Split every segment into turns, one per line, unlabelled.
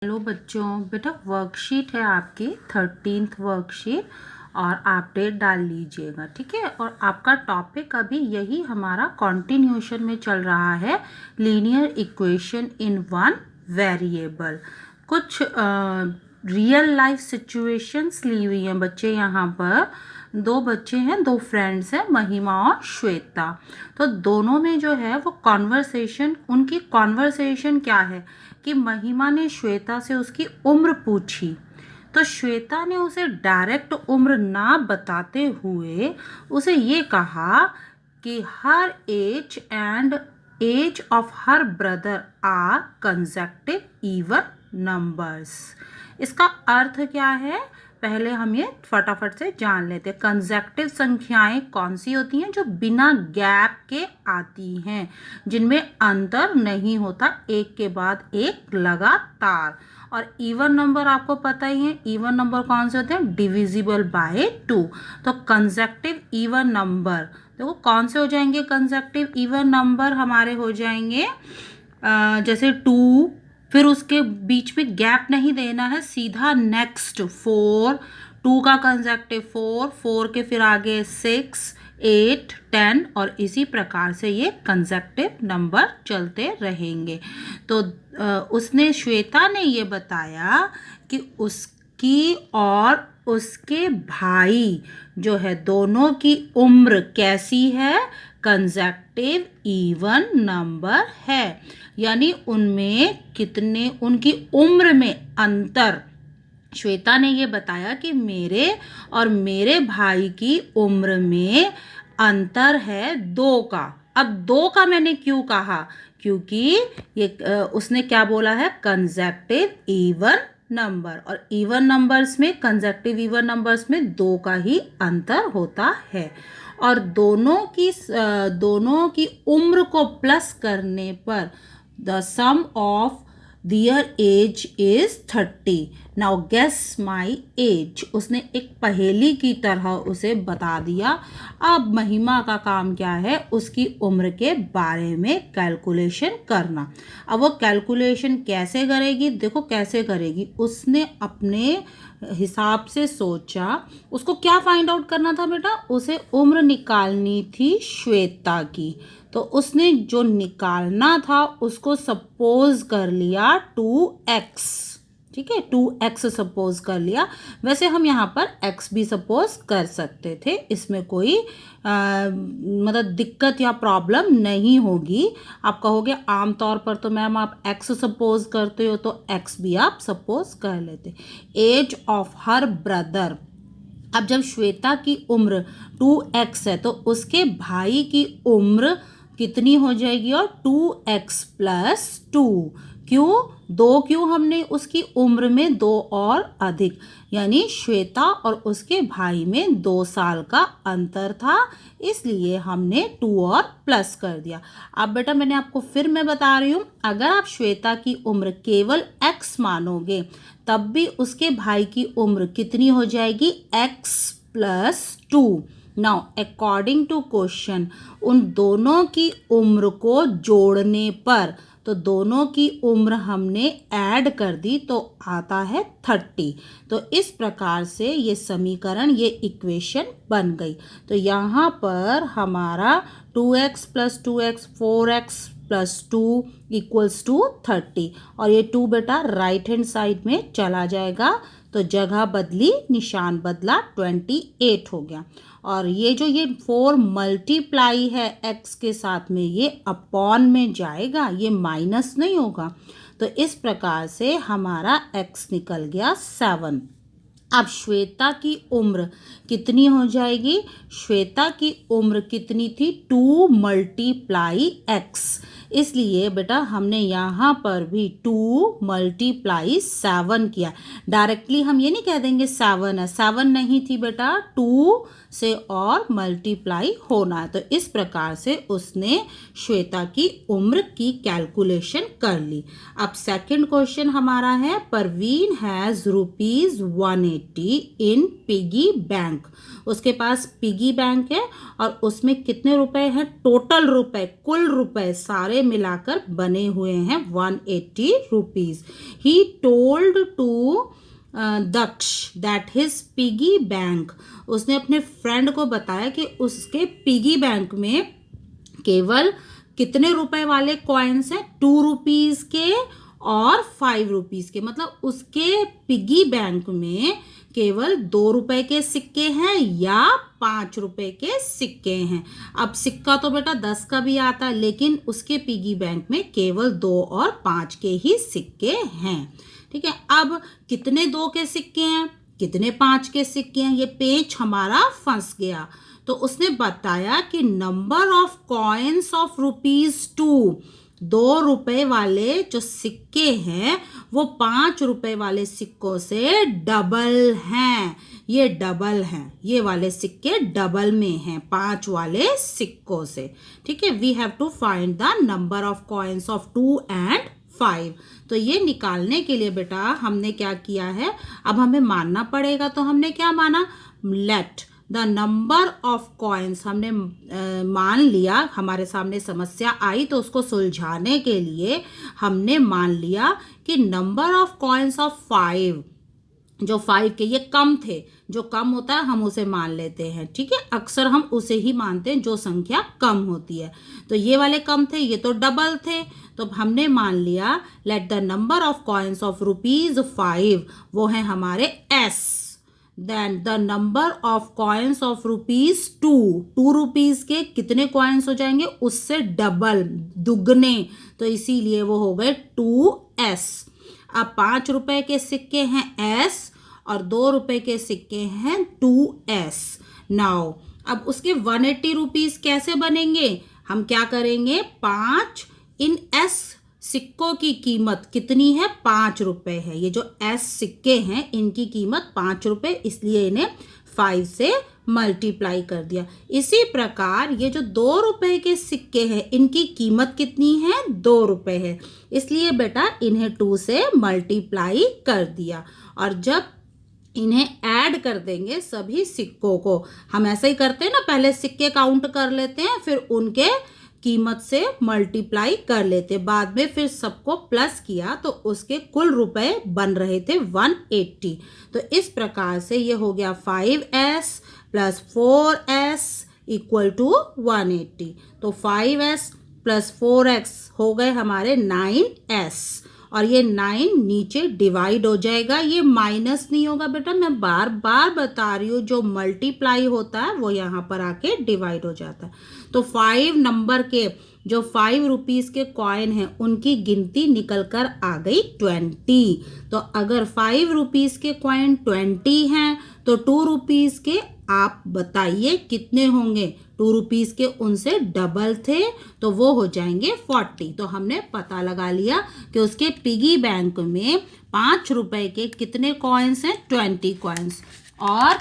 Hello बच्चों, बेटा worksheet है आपकी 13th वर्कशीट और आप डेट डाल लीजिएगा। ठीक है, और आपका टॉपिक अभी यही हमारा कॉन्टिन्यूशन में चल रहा है, linear equation in one variable. कुछ रियल लाइफ सिचुएशंस ली हुई हैं बच्चे। यहाँ पर दो बच्चे हैं, दो फ्रेंड्स हैं, महिमा और श्वेता। तो दोनों में जो है वो कॉन्वर्सेशन, उनकी कॉन्वर्सेशन क्या है कि महिमा ने श्वेता से उसकी उम्र पूछी, तो श्वेता ने उसे डायरेक्ट उम्र ना बताते हुए उसे ये कहा कि her age and age of her brother are consecutive even numbers. इसका अर्थ क्या है, पहले हम ये फटाफट से जान लेते हैं। कंसेक्टिव संख्याएं कौन सी होती हैं? जो बिना गैप के आती हैं, जिनमें अंतर नहीं होता, एक के बाद एक लगातार। और इवन नंबर आपको पता ही है, इवन नंबर कौन से होते हैं? Divisible by 2। तो कंसेक्टिव इवन नंबर देखो कौन से हो जाएंगे? कंसेक्टिव इवन नंबर हमारे हो जाएंगे जैसे 2, फिर उसके बीच में गैप नहीं देना है, सीधा नेक्स्ट 4, 2 का कंसेक्टिव 4, 4 के फिर आगे 6, 8, 10 और इसी प्रकार से ये कंसेक्टिव नंबर चलते रहेंगे। तो उसने, श्वेता ने ये बताया कि उसकी और उसके भाई जो है दोनों की उम्र कैसी है? कंसेक्टिव इवन नंबर है, यानी उनमें कितने, उनकी उम्र में अंतर। श्वेता ने ये बताया कि मेरे और मेरे भाई की उम्र में अंतर है 2 का। अब 2 का मैंने क्यों कहा? क्योंकि ये उसने क्या बोला है? कंसेक्टिव इवन नंबर, और इवन नंबर्स में, कंसेक्टिव इवन नंबर्स में 2 का ही अंतर होता है। और दोनों की उम्र को प्लस करने पर the sum of their age is 30. Now guess my age. उसने एक पहेली की तरह उसे बता दिया। अब महिमा का काम क्या है? उसकी उम्र के बारे में कैलकुलेशन करना। अब वो कैलकुलेशन कैसे करेगी? देखो कैसे करेगी। उसने अपने हिसाब से सोचा, उसको क्या फाइंड आउट करना था बेटा? उसे उम्र निकालनी थी श्वेता की। तो उसने जो निकालना था उसको सपोज कर लिया 2x। ठीक है, 2x सपोज कर लिया। वैसे हम यहाँ पर x भी सपोज कर सकते थे, इसमें कोई मतलब दिक्कत या प्रॉब्लम नहीं होगी। आप कहोगे आमतौर पर तो मैम आप x सपोज करते हो, तो x भी आप सपोज कर लेते। एज ऑफ हर ब्रदर, अब जब श्वेता की उम्र 2x है तो उसके भाई की उम्र कितनी हो जाएगी? और 2x प्लस 2। क्यों 2? क्यों हमने उसकी उम्र में 2 और अधिक, यानी श्वेता और उसके भाई में 2 साल का अंतर था, इसलिए हमने 2 और प्लस कर दिया। अब बेटा मैंने आपको फिर मैं बता रही हूँ, अगर आप श्वेता की उम्र केवल x मानोगे तब भी उसके भाई की उम्र कितनी हो जाएगी? x plus 2। Now according to question, उन दोनों की उम्र को जोड़ने पर, तो दोनों की उम्र हमने ऐड कर दी तो आता है 30। तो इस प्रकार से ये समीकरण, ये इक्वेशन बन गई। तो यहाँ पर हमारा 2x plus 2x 4x plus 2 equals to 30, और ये 2 बेटा राइट हैंड साइड में चला जाएगा, तो जगह बदली, निशान बदला, 28 हो गया। और ये जो ये 4 मल्टीप्लाई है x के साथ में, ये अपॉन में जाएगा, ये माइनस नहीं होगा। तो इस प्रकार से हमारा x निकल गया 7। अब श्वेता की उम्र कितनी हो जाएगी? श्वेता की उम्र कितनी थी? 2 मल्टीप्लाई x, इसलिए बेटा हमने यहाँ पर भी 2 मल्टीप्लाई 7 किया। डायरेक्टली हम ये नहीं कह देंगे 7 है, 7 नहीं थी बेटा, 2 से और मल्टीप्लाई होना है। तो इस प्रकार से उसने श्वेता की उम्र की कैलकुलेशन कर ली। अब सेकंड क्वेश्चन हमारा है, Parveen has ₹180 180 in piggy bank. उसके पास पिगी बैंक है और उसमें कितने रुपए हैं? टोटल रुपए, कुल रुपए सारे मिलाकर बने हुए हैं 180 rupees. He told to Daksh that his piggy bank, उसने अपने फ्रेंड को बताया कि उसके पिगी बैंक में केवल कितने रुपए वाले कॉइन्स हैं? 2 रुपीज के और 5 रुपीज के। मतलब उसके पिगी बैंक में केवल 2 रुपए के सिक्के हैं या 5 रुपए के सिक्के हैं। अब सिक्का तो बेटा 10 का भी आता है, लेकिन उसके पिगी बैंक में केवल 2 और 5 के ही सिक्के हैं। ठीक है, अब कितने 2 के सिक्के हैं, कितने 5 के सिक्के हैं, ये पेच हमारा फंस गया। तो उसने बताया कि नंबर ऑफ कॉइन्स ऑफ ₹2, 2 रुपए वाले जो सिक्के हैं वो 5 रुपए वाले सिक्कों से डबल हैं। ये डबल हैं, ये वाले सिक्के डबल में हैं 5 वाले सिक्कों से। ठीक है, we have to find the number of coins of 2 and 5। तो ये निकालने के लिए बेटा हमने क्या किया है, अब हमें मानना पड़ेगा। तो हमने क्या माना? Late the number of coins, हमने मान लिया। हमारे सामने समस्या आई तो उसको सुलझाने के लिए हमने मान लिया कि नंबर ऑफ कॉइन्स ऑफ 5, जो 5 के ये कम थे, जो कम होता है हम उसे मान लेते हैं। ठीक है, अक्सर हम उसे ही मानते हैं जो संख्या कम होती है। तो ये वाले कम थे, ये तो डबल थे। तो हमने मान लिया let the number of coins of ₹5, वो है हमारे S। Then the number of coins of ₹2, 2 rupees के कितने कॉइन्स हो जाएंगे? उससे डबल, दुगने। तो इसीलिए वो हो गए 2S। अब 5 रुपए के सिक्के हैं S और 2 रुपए के सिक्के हैं 2S। नाउ अब उसके 180 रुपीज कैसे बनेंगे? हम क्या करेंगे? 5 इन S सिक्कों की कीमत कितनी है? 5 रुपए है। ये जो S सिक्के हैं इनकी कीमत 5 रुपए, इसलिए इन्हें 5 से मल्टीप्लाई कर दिया। इसी प्रकार ये जो 2 रुपए के सिक्के हैं इनकी कीमत कितनी है? 2 रुपए है, इसलिए बेटा इन्हें 2 से मल्टीप्लाई कर दिया। और जब इन्हें ऐड कर देंगे सभी सिक्कों को, हम ऐसे ही करते हैं ना, पहले सिक्के काउंट कर लेते हैं फिर उनके कीमत से मल्टीप्लाई कर लेते, बाद में फिर सबको प्लस किया तो उसके कुल रुपए बन रहे थे 180। तो इस प्रकार से ये हो गया 5S plus 4S equal to 180। तो 5S प्लस 4X हो गए हमारे 9S, और ये 9 नीचे डिवाइड हो जाएगा। ये माइनस नहीं होगा बेटा, मैं बार बार बता रही हूँ, जो मल्टीप्लाई होता है वो यहाँ पर आके डिवाइड हो जाता है। तो 5 नंबर के जो 5 रुपीज के कॉइन हैं उनकी गिनती निकल कर आ गई 20। तो अगर 5 रुपीज के कॉइन 20 हैं तो 2 रुपीज के आप बताइए कितने होंगे? 2 रुपीज के उनसे डबल थे तो वो हो जाएंगे 40। तो हमने पता लगा लिया कि उसके पिगी बैंक में 5 रुपए के कितने कॉइन्स हैं? 20 कॉइन्स। और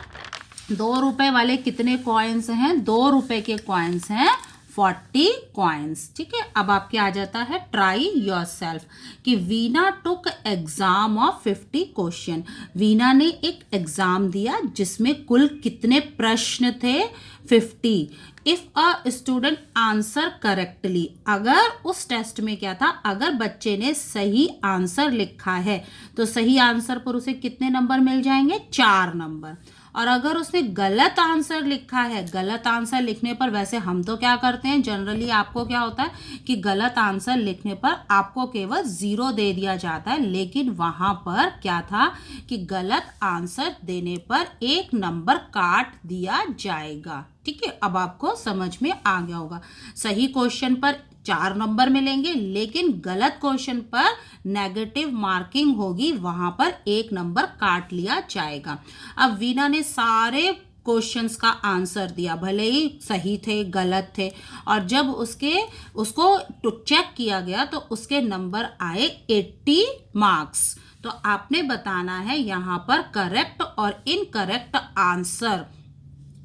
2 रुपए वाले कितने कॉइन्स हैं? 2 रुपए के कॉइन्स हैं 40 कॉइन्स। ठीक है, अब आपके आ जाता है ट्राई योर सेल्फ कि वीना टुक एग्जाम ऑफ 50 क्वेश्चन। वीना ने एक एग्जाम दिया जिसमें कुल कितने प्रश्न थे? 50। If a student answer correctly, अगर उस टेस्ट में क्या था, अगर बच्चे ने सही आंसर लिखा है तो सही आंसर पर उसे कितने नंबर मिल जाएंगे? 4 नंबर। और अगर उसने गलत आंसर लिखा है, गलत आंसर लिखने पर, वैसे हम तो क्या करते हैं जनरली, आपको क्या होता है कि गलत आंसर लिखने पर आपको केवल 0 दे दिया जाता है, लेकिन वहां पर क्या था कि गलत आंसर देने पर 1 नंबर काट दिया जाएगा। ठीक है, अब आपको समझ में आ गया होगा। सही क्वेश्चन पर 4 नंबर मिलेंगे, लेकिन गलत क्वेश्चन पर नेगेटिव मार्किंग होगी, वहां पर 1 नंबर काट लिया जाएगा। अब वीना ने सारे क्वेश्चंस का आंसर दिया, भले ही सही थे गलत थे, और जब उसको चेक किया गया तो उसके नंबर आए 80 मार्क्स। तो आपने बताना है यहाँ पर करेक्ट और इनकरेक्ट आंसर।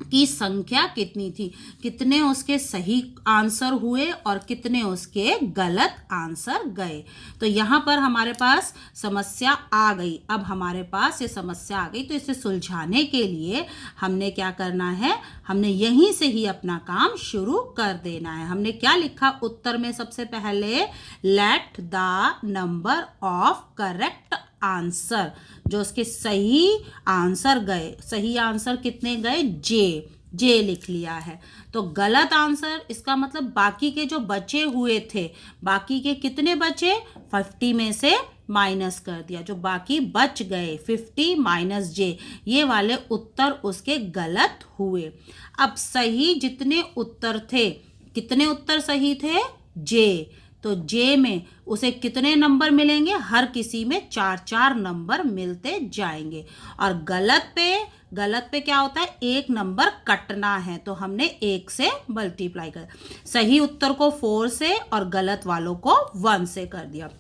की संख्या कितनी थी, कितने उसके सही आंसर हुए और कितने उसके गलत आंसर गए। तो यहाँ पर हमारे पास समस्या आ गई। अब हमारे पास ये समस्या आ गई, तो इसे सुलझाने के लिए हमने क्या करना है, हमने यहीं से ही अपना काम शुरू कर देना है। हमने क्या लिखा उत्तर में, सबसे पहले late the number of correct answer, जो उसके सही आंसर गए, सही आंसर कितने गए, जे लिख लिया है। तो गलत आंसर, इसका मतलब बाकी के जो बचे हुए थे, बाकी के कितने बचे, 50 में से माइनस कर दिया, जो बाकी बच गए 50 माइनस जे, ये वाले उत्तर उसके गलत हुए। अब सही जितने उत्तर थे, कितने उत्तर सही थे, जे, तो जे में उसे कितने नंबर मिलेंगे, हर किसी में 4-4 नंबर मिलते जाएंगे। और गलत पे क्या होता है, एक नंबर कटना है, तो हमने 1 से मल्टीप्लाई कर, सही उत्तर को 4 से और गलत वालों को 1 से कर दिया।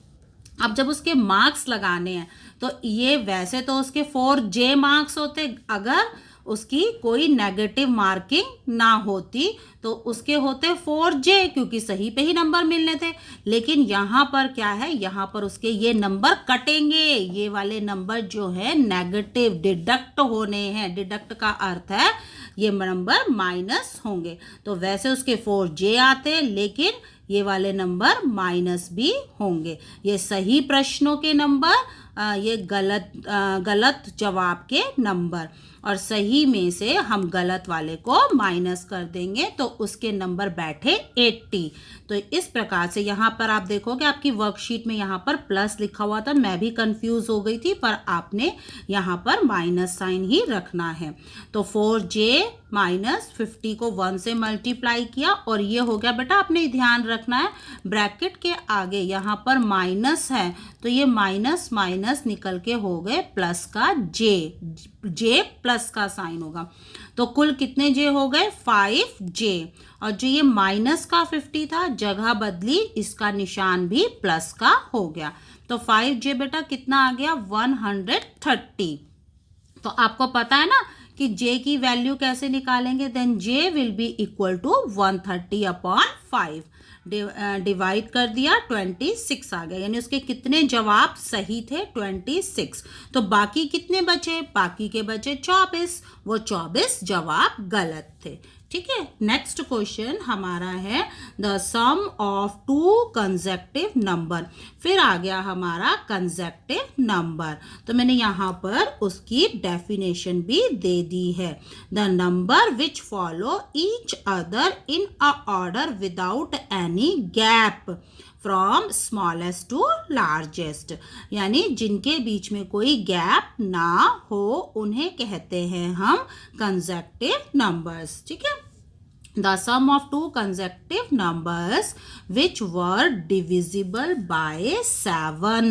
अब जब उसके मार्क्स लगाने हैं, तो ये वैसे तो उसके 4J मार्क्स होते, अगर उसकी कोई नेगेटिव मार्किंग ना होती तो उसके होते 4J, क्योंकि सही पे ही नंबर मिलने थे। लेकिन यहाँ पर क्या है, यहाँ पर उसके ये नंबर कटेंगे, ये वाले नंबर जो है नेगेटिव डिडक्ट होने हैं। डिडक्ट का अर्थ है ये नंबर माइनस होंगे। तो वैसे उसके 4J आते, लेकिन ये वाले नंबर माइनस भी होंगे। ये सही प्रश्नों के नंबर, ये गलत जवाब के नंबर, और सही में से हम गलत वाले को माइनस कर देंगे, तो उसके नंबर बैठे 80। तो इस प्रकार से यहाँ पर आप देखोगे आपकी वर्कशीट में यहाँ पर प्लस लिखा हुआ था, मैं भी कंफ्यूज हो गई थी, पर आपने यहाँ पर माइनस साइन ही रखना है। तो 4J माइनस 50 को 1 से मल्टीप्लाई किया, और ये हो गया बेटा, आपने ध्यान रखना है ब्रैकेट के आगे यहाँ पर माइनस है, तो ये माइनस माइनस निकल के हो गए प्लस का जे प्लस का साइन होगा। तो कुल कितने जे हो गए, 5J, और जो ये माइनस का 50 था, जगह बदली, इसका निशान भी प्लस का हो गया। तो 5J बेटा कितना आ गया, 130। तो आपको पता है ना कि J की वैल्यू कैसे निकालेंगे, then J will be equal to 130/5, divide कर दिया, 26 आ गया, यानी उसके कितने जवाब सही थे, 26। तो बाकी कितने बचे, बाकी के बचे 24, वो 24 जवाब गलत थे। ठीक है, नेक्स्ट क्वेश्चन हमारा है the sum of 2 consecutive number. फिर आ गया हमारा कंसेक्टिव नंबर, तो मैंने यहाँ पर उसकी डेफिनेशन भी दे दी है। The number which follow each other in a order without any gap from smallest to largest, यानी जिनके बीच में कोई गैप ना हो, उन्हें कहते हैं हम कंसेक्टिव नंबर्स। ठीक है, the sum of 2 consecutive numbers which were divisible by 7।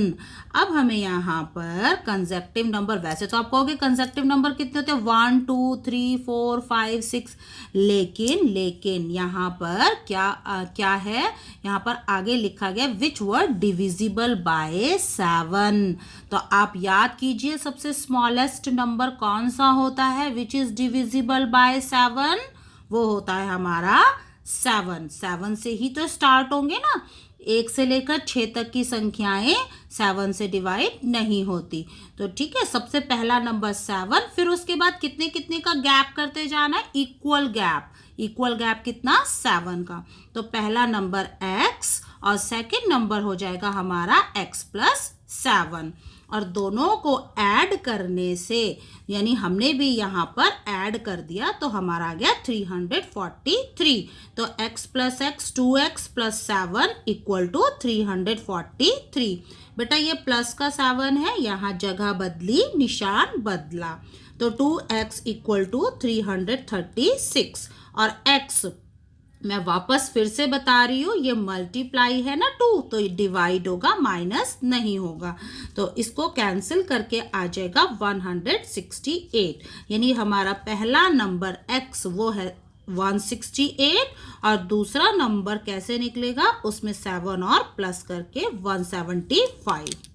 अब हमें यहाँ पर consecutive number, वैसे तो आप कहोगे consecutive number कितने होते हैं, 1 2 3 4 5 6, लेकिन यहाँ पर क्या है, यहाँ पर आगे लिखा गया which were divisible by 7। तो आप याद कीजिए सबसे स्मॉलेस्ट नंबर कौन सा होता है which is divisible by 7, वो होता है हमारा 7 से ही तो स्टार्ट होंगे ना, 1 से लेकर 6 तक की संख्याएं 7 से डिवाइड नहीं होती। तो ठीक है, सबसे पहला नंबर 7, फिर उसके बाद कितने कितने का गैप करते जाना है, इक्वल गैप कितना, 7 का। तो पहला नंबर x और सेकंड नंबर हो जाएगा हमारा x प्लस 7, और दोनों को ऐड करने से, यानी हमने भी यहाँ पर ऐड कर दिया, तो हमारा आ गया 343। तो x plus x 2x plus 7 equal to 343। बेटा ये प्लस का 7 है, यहाँ जगह बदली, निशान बदला, तो 2x इक्वल टू 336, और x मैं वापस फिर से बता रही हूँ, ये मल्टीप्लाई है ना 2, तो ये डिवाइड होगा, माइनस नहीं होगा, तो इसको कैंसिल करके आ जाएगा 168। यानी हमारा पहला नंबर x वो है 168, और दूसरा नंबर कैसे निकलेगा, उसमें 7 और प्लस करके 175।